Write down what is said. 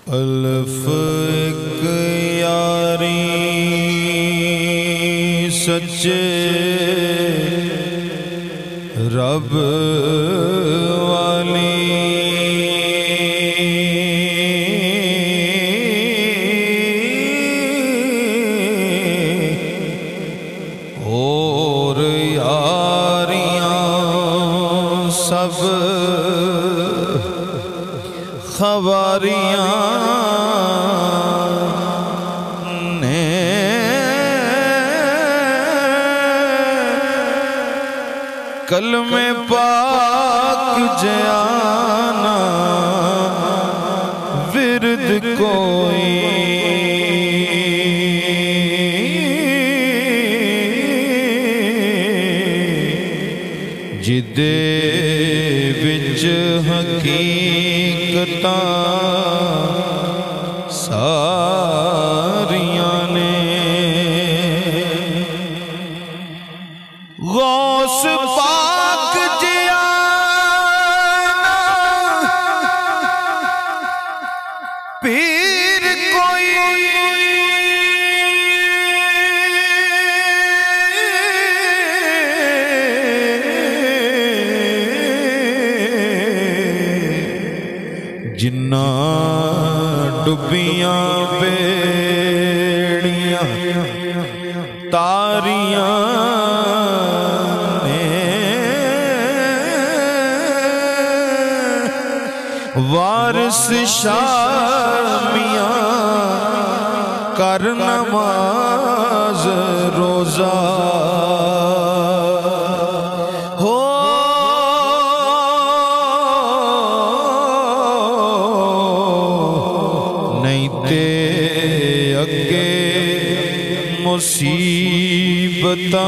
الف ایک یاری سچے رب والی اور یاریاں سب خواریاں کلمہ پاک جانا ورد کوئی جدے وچ حقیقتاں ساریاں نے غوث پاک جیانا پیر کوئی جنہ ڈبیاں بیڑیاں تاریاں وارث شامیاں کر نماز روزہ ہو نہیں تے اگے مصیبتاں